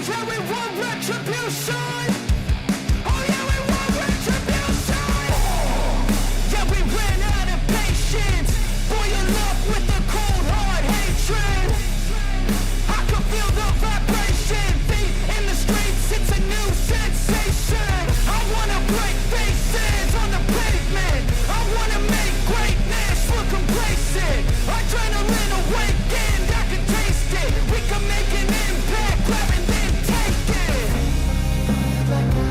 yeah, we want retribution. Oh yeah, we want retribution. Yeah, we ran out of patience. Boil up with the cold hard hatred. I can feel the vibration. Feet in the streets, it's a new sensation. I wanna break faces on the pavement. I wanna make greatness look complacent. Adrenaline awakened, I can taste it. We can make an impact, grab and then take it. Like a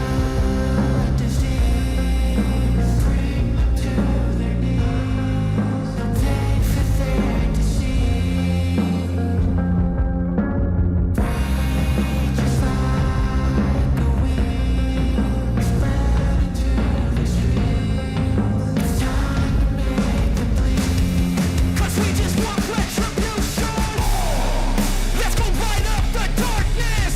disease, bring them to their knees. Don't take for their disease. Rage is like a weed, spread into the streets. It's time to make them bleed. 'Cause we just want retribution. Let's go light up the darkness.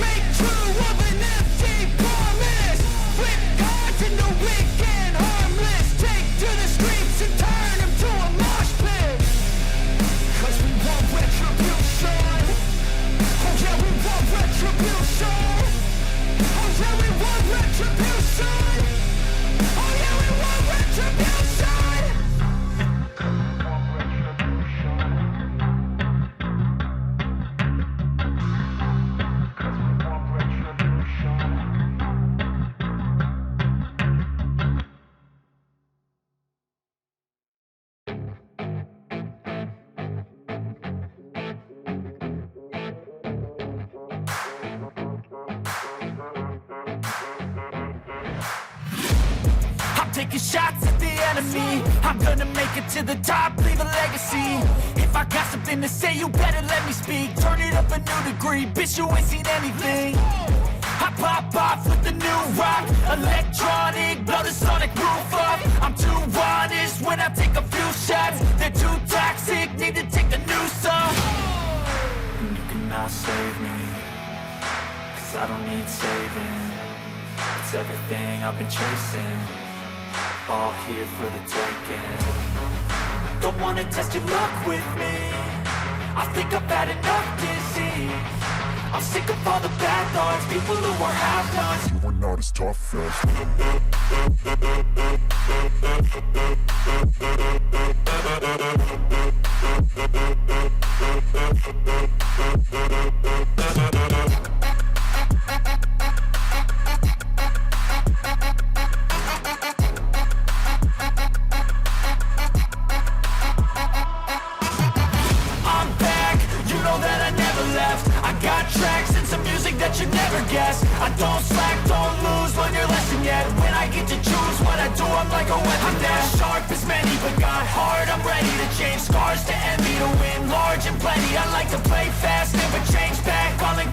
Make true of an empty promise. Flip cards into weak and harmless. Take to the streets and turn them to a mosh pit. 'Cause we want retribution. Oh yeah, we want retribution. Oh yeah, we want retribution. Oh yeah, we want retribution. I'm taking shots at the enemy. I'm gonna make it to the top, leave a legacy. If I got something to say, you better let me speak. Turn it up a new degree, bitch, you ain't seen anything. I pop off with the new rock, electronic, blow the sonic roof up. I'm too honest when I take a few shots. They're too toxic, need to take the noose off. And you cannot save me, 'cause I don't need saving. It's everything I've been chasing, all here for the taking. Don't wanna test your luck with me, I think I've had enough disease. I'm sick of all the bad thoughts, people who are have-nots. You were not as tough as I'm back, you know that I never left. I got tracks and some music that you never guessed. I don't slack, don't lose, learn your lesson yet. When I get to choose what I do, I'm like a weapon. I'm not sharp as many, but got hard, I'm ready to change. Scars to envy, to win large and plenty. I like to play fast, never change back, all in